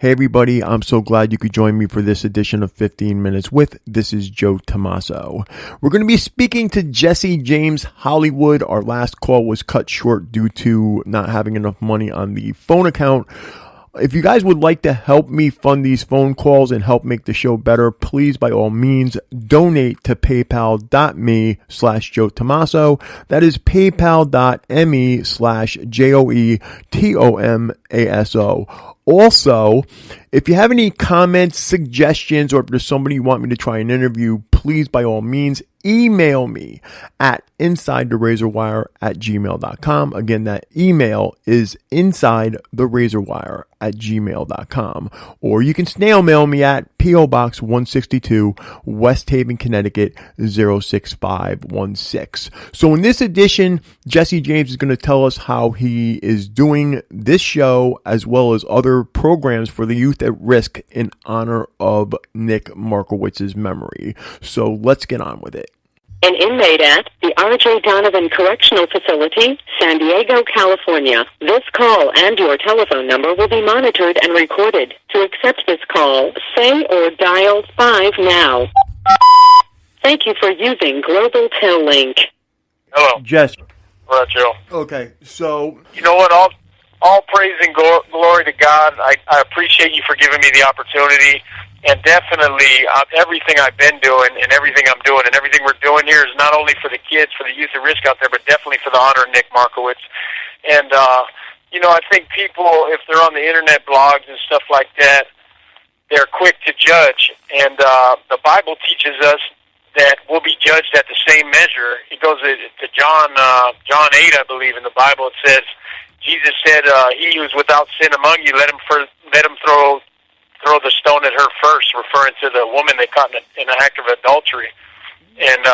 Hey everybody, I'm so glad you could join me for this edition of 15 Minutes with. This is Joe Tommaso. We're going to be speaking to Jesse James Hollywood. Our last call was cut short due to not having enough money on the phone account. If you guys would like to help me fund these phone calls and help make the show better, please, by all means, donate to paypal.me/Joe Tommaso. That is paypal.me/JoeTomaso. Also, if you have any comments, suggestions, or if there's somebody you want me to try and interview, please, by all means, email me at insidetherazorwire@gmail.com. Again, that email is insidetherazorwire@gmail.com. Or you can snail mail me at P.O. Box 162, West Haven, Connecticut 06516. So in this edition, Jesse James is going to tell us how he is doing this show as well as other programs for the youth at risk in honor of Nick Markowitz's memory. So let's get on with it. An inmate at the R.J. Donovan Correctional Facility, San Diego, California. This call and your telephone number will be monitored and recorded. To accept this call, say or dial 5 now. Thank you for using Global Tel Link. Hello. Jess. What up, Joe? Okay, so... You know what? All praise and glory to God. I appreciate you for giving me the opportunity. And definitely, everything I've been doing and everything I'm doing and everything we're doing here is not only for the kids, for the youth at risk out there, but definitely for the honor of Nick Markowitz. And, I think people, if they're on the internet blogs and stuff like that, they're quick to judge. And the Bible teaches us that we'll be judged at the same measure. It goes to John 8, I believe, in the Bible. It says, Jesus said, he who is without sin among you, let him throw the stone at her first, referring to the woman they caught in an act of adultery. And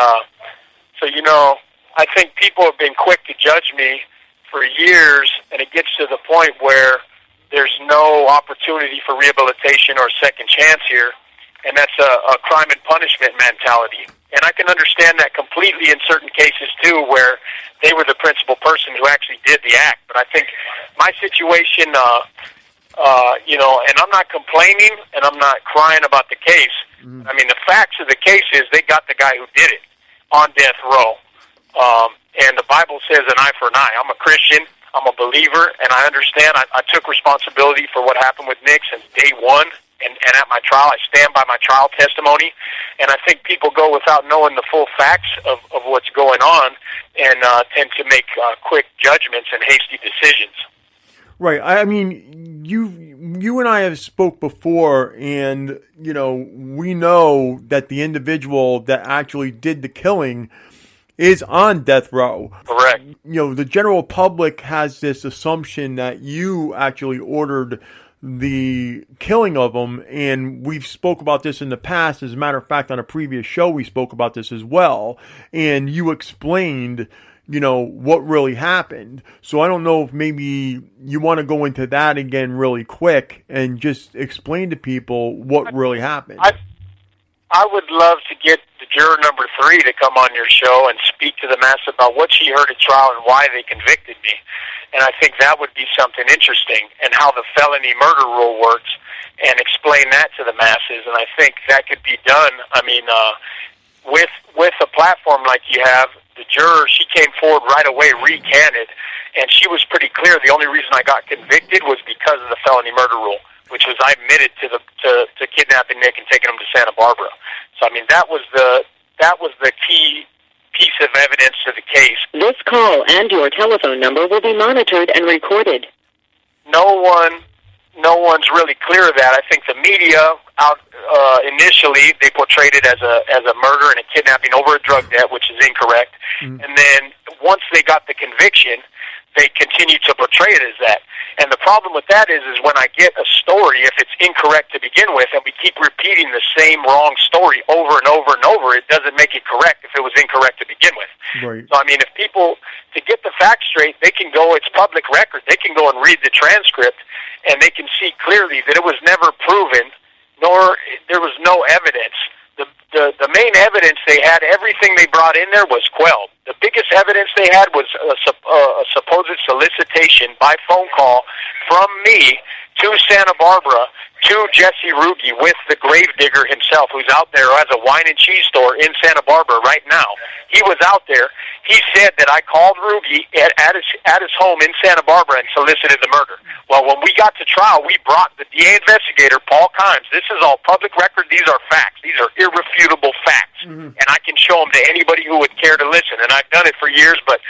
I think people have been quick to judge me for years, and it gets to the point where there's no opportunity for rehabilitation or second chance here, and that's a crime and punishment mentality. And I can understand that completely in certain cases, too, where they were the principal person who actually did the act. But I think my situation... and I'm not complaining and I'm not crying about the case. I mean, the facts of the case is they got the guy who did it on death row. And the Bible says an eye for an eye. I'm a Christian. I'm a believer, and I understand. I took responsibility for what happened with Nick since day one. And at my trial, I stand by my trial testimony. And I think people go without knowing the full facts of what's going on and tend to make quick judgments and hasty decisions. Right. I mean, you and I have spoke before, and, we know that the individual that actually did the killing is on death row. Correct. The general public has this assumption that you actually ordered the killing of him, and we've spoke about this in the past. As a matter of fact, on a previous show, we spoke about this as well, and you explained what really happened. So I don't know if maybe you want to go into that again really quick and just explain to people what really happened. I would love to get the juror number 3 to come on your show and speak to the mass about what she heard at trial and why they convicted me. And I think that would be something interesting, and how the felony murder rule works, and explain that to the masses. And I think that could be done. I mean, with a platform like you have, the juror, she came forward right away, recanted, and she was pretty clear. The only reason I got convicted was because of the felony murder rule, which was I admitted to kidnapping Nick and taking him to Santa Barbara. So I mean, that was the key piece of evidence to the case. This call and your telephone number will be monitored and recorded. No one's really clear of that. I think the media initially they portrayed it as a murder and a kidnapping over a drug debt, which is incorrect. Mm. And then once they got the conviction, they continued to portray it as that. And the problem with that is when I get a story, if it's incorrect to begin with, and we keep repeating the same wrong story over and over and over, it doesn't make it correct if it was incorrect to begin with. Right. So, I mean, if people, to get the facts straight, they can go, it's public record, they can go and read the transcript, and they can see clearly that it was never proven, nor there was no evidence. The main evidence they had, everything they brought in there was quelled. The biggest evidence they had was a supposed solicitation by phone call from me to Santa Barbara Jesse Ruge with the gravedigger himself, who's out there, who has a wine and cheese store in Santa Barbara right now. He was out there. He said that I called Ruge at his home in Santa Barbara and solicited the murder. Well, when we got to trial, we brought the DA investigator, Paul Kimes. This is all public record. These are facts. These are irrefutable facts. And I can show them to anybody who would care to listen. And I've done it for years, but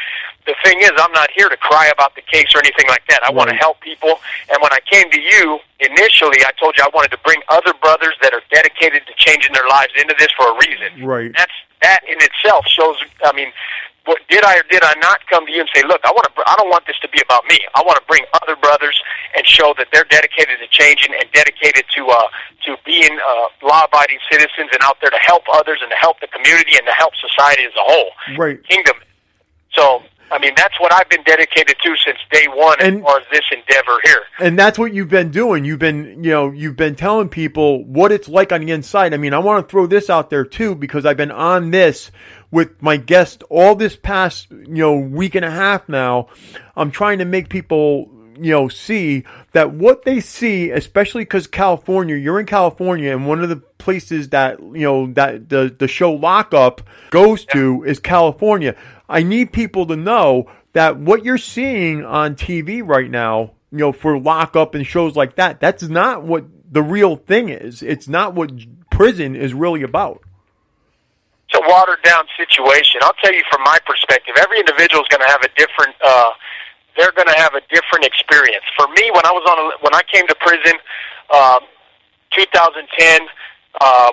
the thing is, I'm not here to cry about the case or anything like that. I want to help people. And when I came to you, initially, I told you I wanted to bring other brothers that are dedicated to changing their lives into this for a reason. Right. That in itself shows, I mean, did I or did I not come to you and say, look, I don't want this to be about me. I want to bring other brothers and show that they're dedicated to changing and dedicated to being law-abiding citizens and out there to help others and to help the community and to help society as a whole. Right. Kingdom. So, I mean, that's what I've been dedicated to since day one as far as this endeavor here. And that's what you've been doing. You've been telling people what it's like on the inside. I mean, I want to throw this out there too, because I've been on this with my guest all this past, week and a half now. I'm trying to make people, see that what they see, especially because California, you're in California, and one of the places that, that the show Lockup goes to is California. I need people to know that what you're seeing on TV right now, for Lockup and shows like that, that's not what the real thing is. It's not what prison is really about. It's a watered-down situation. I'll tell you from my perspective, every individual is going to have a different. They're going to have a different experience. For me, when I came to prison, 2010.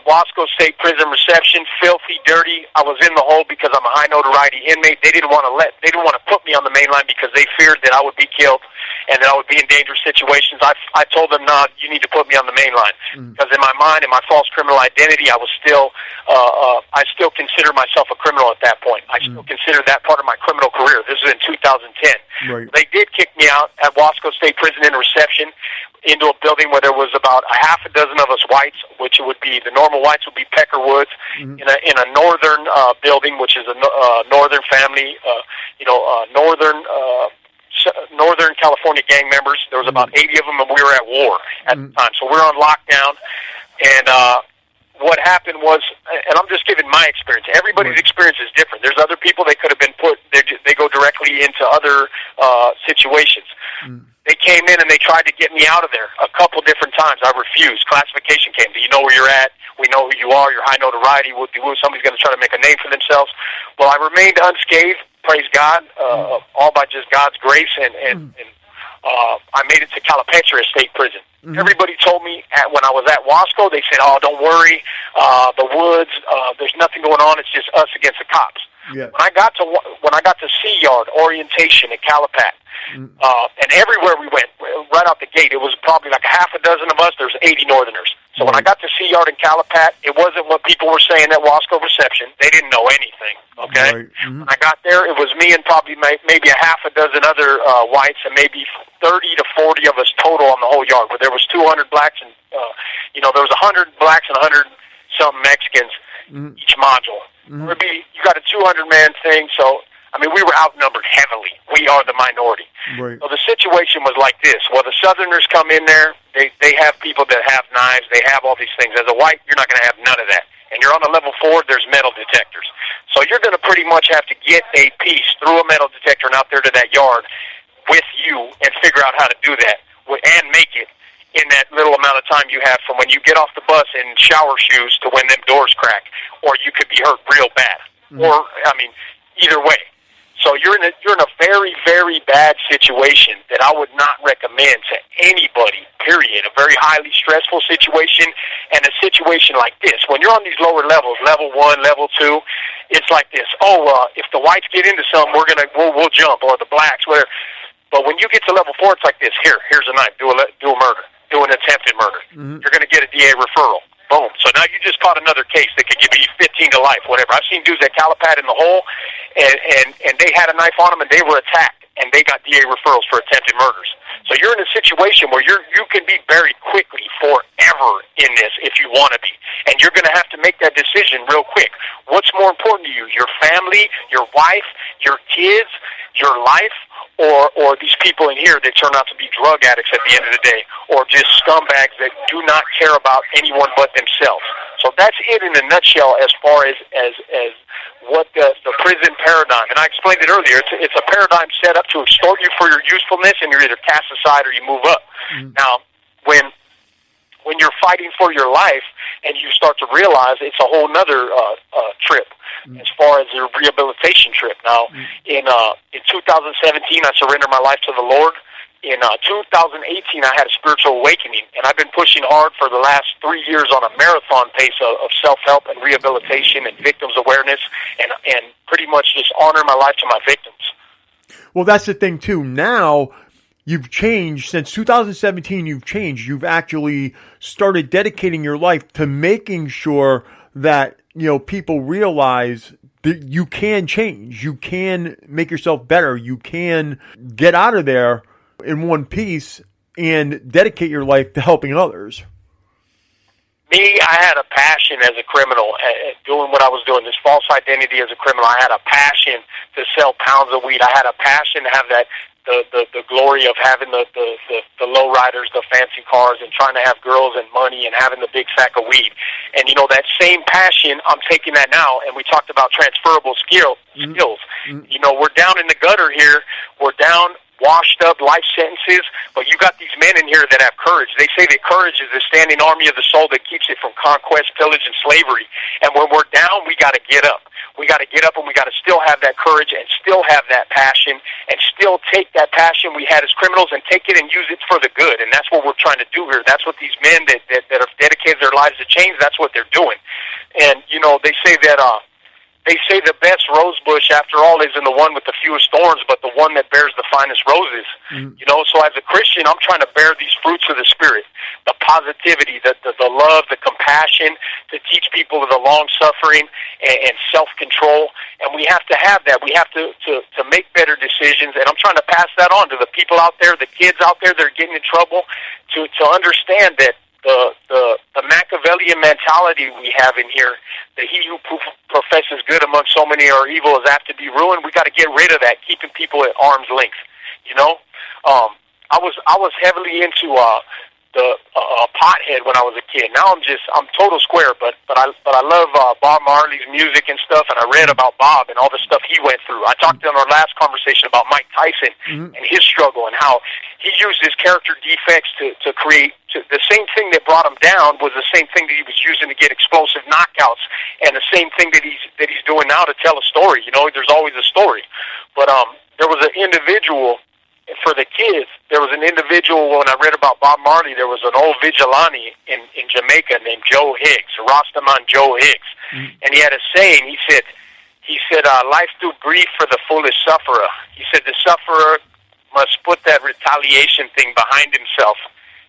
Wasco State Prison reception, filthy, dirty. I was in the hole because I'm a high notoriety inmate. They didn't want to put me on the main line because they feared that I would be killed and that I would be in dangerous situations. I told them, no, you need to put me on the main line because in my mind, in my false criminal identity, I still consider myself a criminal at that point. I still consider that part of my criminal career. This is in 2010. Right. They did kick me out at Wasco State Prison in reception into a building where there was about a half a dozen of us whites, which would be the normal whites would be Peckerwoods, in a northern building, which is a northern family, northern California gang members. There was about 80 of them, and we were at war at the time, so we were on lockdown. And what happened was, and I'm just giving my experience. Everybody's experience is different. There's other people that could have been put. They go directly into other situations. They came in and they tried to get me out of there a couple different times. I refused. Classification came. Do you know where you're at? We know who you are. You're high notoriety. Somebody's going to try to make a name for themselves. Well, I remained unscathed. Praise God. All by just God's grace. And I made it to Calipatria State Prison. Everybody told me when I was at Wasco, they said, "Oh, don't worry. The woods. There's nothing going on. It's just us against the cops." Yeah. When I got to Sea Yard orientation at Calipat, and everywhere we went, right out the gate, it was probably like a half a dozen of us. There's 80 Northerners. So when I got to Sea Yard in Calipat, it wasn't what people were saying at Wasco reception. They didn't know anything. Okay. Right. When I got there, it was me and probably maybe a half a dozen other whites, and maybe 30 to 40 of us total on the whole yard. Where there was 200 blacks, and there was 100 blacks and 100 some Mexicans each module. You got a 200-man thing, so I mean, we were outnumbered heavily. We are the minority. Right. So the situation was like this. Well, the Southerners come in there. They have people that have knives. They have all these things. As a white, you're not going to have none of that. And you're on a level 4, there's metal detectors. So you're going to pretty much have to get a piece through a metal detector and out there to that yard with you and figure out how to do that and make it in that little amount of time you have from when you get off the bus in shower shoes to when them doors crack, or you could be hurt real bad. Or, I mean, either way. So you're in a very, very bad situation that I would not recommend to anybody, period. A very highly stressful situation, and a situation like this. When you're on these lower levels, level 1, level 2, it's like this. If the whites get into something, we'll jump, or the blacks, whatever. But when you get to level 4, it's like this. Here's a knife. Do a murder. Do an attempted murder. You're going to get a DA referral. Boom. So now you just caught another case that could give you 15 to life, whatever. I've seen dudes at Calipat in the hole, and they had a knife on them, and they were attacked, and they got DA referrals for attempted murders. So you're in a situation where you can be buried quickly forever in this if you want to be. And you're going to have to make that decision real quick. What's more important to you, your family, your wife, your kids, your life, or these people in here that turn out to be drug addicts at the end of the day, or just scumbags that do not care about anyone but themselves. So that's it in a nutshell as far as what the prison paradigm. And I explained it earlier. It's a paradigm set up to extort you for your usefulness, and you're either cast aside or you move up. Mm-hmm. Now, when you're fighting for your life and you start to realize it's a whole nother trip as far as your rehabilitation trip. Now, in 2017, I surrendered my life to the Lord. In 2018, I had a spiritual awakening, and I've been pushing hard for the last 3 years on a marathon pace of self-help and rehabilitation and victims awareness and pretty much just honor my life to my victims. Well, that's the thing, too. Now, you've changed. Since 2017, you've changed. You've actually started dedicating your life to making sure that, people realize that you can change. You can make yourself better. You can get out of there in one piece and dedicate your life to helping others. Me, I had a passion as a criminal at doing what I was doing, this false identity as a criminal. I had a passion to sell pounds of weed. I had a passion to have that the glory of having the low riders, the fancy cars, and trying to have girls and money and having the big sack of weed. And, that same passion, I'm taking that now, and we talked about transferable skills. Mm-hmm. We're down in the gutter here. We're down, washed up life sentences, but you got these men in here that have courage. They say that courage is the standing army of the soul that keeps it from conquest, pillage, and slavery. And when we're down, we got to get up. We got to get up, and we got to still have that courage and still have that passion and still take that passion we had as criminals and take it and use it for the good. And that's what we're trying to do here. That's what these men that have dedicated their lives to change, that's what they're doing. And, they say the best rose bush, after all, isn't the one with the fewest thorns, but the one that bears the finest roses. Mm-hmm. So as a Christian, I'm trying to bear these fruits of the Spirit, the positivity, the love, the compassion, to teach people the long-suffering and self-control. And we have to have that. We have to make better decisions. And I'm trying to pass that on to the people out there, the kids out there that are getting in trouble, to understand that the Machiavellian mentality we have in here, that he who professes good among so many are evil is apt to be ruined. We got to get rid of that, keeping people at arm's length. I was heavily into the pothead when I was a kid. Now I'm total square, but I love Bob Marley's music and stuff, and I read about Bob and all the stuff he went through. I talked in our last conversation about Mike Tyson and his struggle and how he used his character defects to create the same thing that brought him down was the same thing that he was using to get explosive knockouts, and the same thing that he's doing now to tell a story. There's always a story, but there was an individual. For the kids, there was an individual, when I read about Bob Marley, there was an old vigilante in Jamaica named Joe Higgs, Rastaman Joe Higgs. Mm-hmm. And he had a saying. He said, life through grief for the foolish sufferer. He said the sufferer must put that retaliation thing behind himself,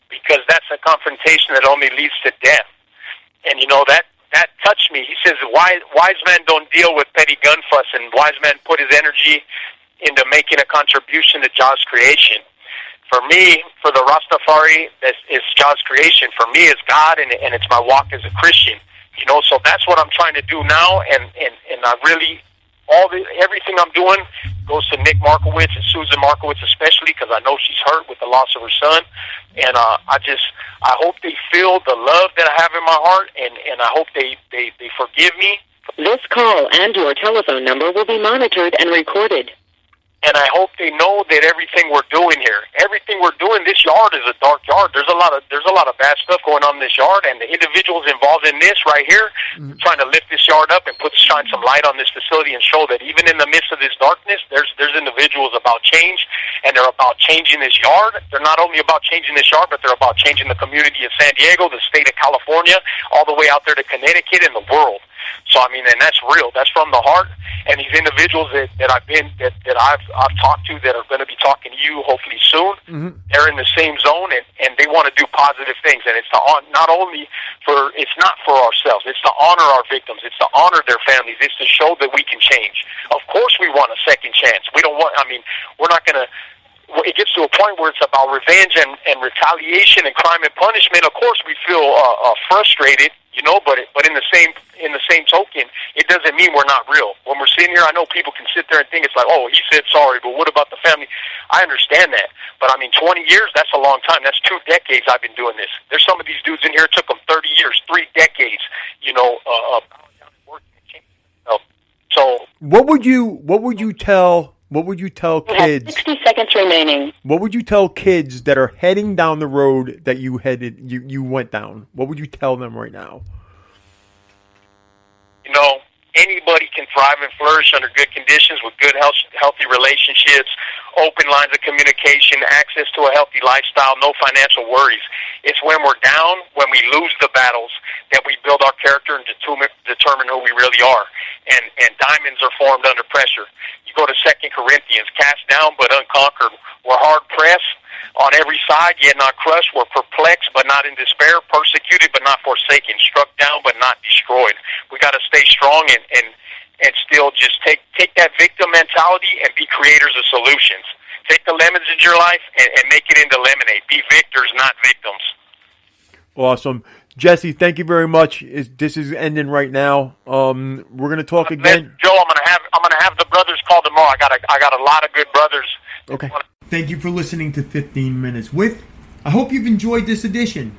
because that's a confrontation that only leads to death. And, that touched me. He says, wise men don't deal with petty gun fuss, and wise men put his energy into making a contribution to Jah's creation. For me, for the Rastafari, it's Jah's creation. For me, it's God, and it's my walk as a Christian. So that's what I'm trying to do now, and I really, everything I'm doing goes to Nick Markowitz and Susan Markowitz especially, because I know she's hurt with the loss of her son, and I hope they feel the love that I have in my heart, and I hope they forgive me. This call and your telephone number will be monitored and recorded. And I hope they know that everything we're doing here, this yard is a dark yard. There's a lot of bad stuff going on in this yard, and the individuals involved in this right here, trying to lift this yard up and shine some light on this facility and show that even in the midst of this darkness, there's individuals about change, and they're about changing this yard. They're not only about changing this yard, but they're about changing the community of San Diego, the state of California, all the way out there to Connecticut and the world. So and that's real. That's from the heart. And these individuals that I've talked to, that are going to be talking to you hopefully soon, they're in the same zone, and they want to do positive things. And it's it's not for ourselves. It's to honor our victims. It's to honor their families. It's to show that we can change. Of course, we want a second chance. We don't want. We're not going to. It gets to a point where it's about revenge and retaliation and crime and punishment. Of course, we feel frustrated, but in the same token, it doesn't mean we're not real. When we're sitting here, I know people can sit there and think it's like, oh, he said sorry, but what about the family? I understand that, but I mean, 20 years, that's a long time. That's 2 decades I've been doing this. There's some of these dudes in here, it took them 30 years, 3 decades, so what would you tell kids? 60 seconds remaining. What would you tell kids that are heading down the road that you went down? What would you tell them right now? Anybody can thrive and flourish under good conditions with good, healthy relationships, open lines of communication, access to a healthy lifestyle, no financial worries. It's when we're down, when we lose the battles, that we build our character and determine who we really are. And diamonds are formed under pressure. You go to 2 Corinthians, cast down but unconquered. We're hard pressed on every side, yet not crushed. We're perplexed but not in despair, persecuted but not forsaken, struck down but not destroyed. We got to stay strong and still just take that victim mentality and be creators of solutions. Take the lemons in your life and make it into lemonade. Be victors, not victims. Awesome. Jesse, thank you very much. This is ending right now. We're gonna talk again. Joe, I'm gonna have the brothers call tomorrow. I got a lot of good brothers. Okay. Thank you for listening to 15 Minutes With. I hope you've enjoyed this edition.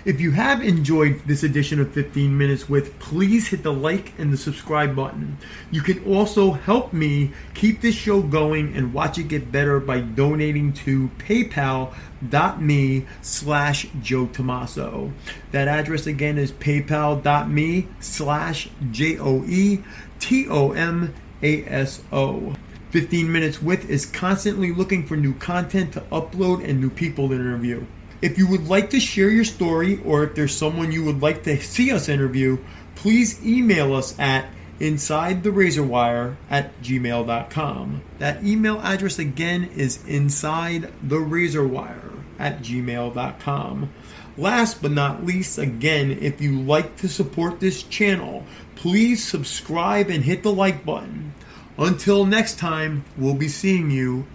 If you have enjoyed this edition of 15 Minutes With, please hit the like and the subscribe button. You can also help me keep this show going and watch it get better by donating to paypal.me/Joe Tomaso. That address again is paypal.me/JoeTomaso. 15 Minutes With is constantly looking for new content to upload and new people to interview. If you would like to share your story, or if there's someone you would like to see us interview, please email us at insidetherazorwire@gmail.com. That email address again is insidetherazorwire@gmail.com. Last but not least, again, if you like to support this channel, please subscribe and hit the like button. Until next time, we'll be seeing you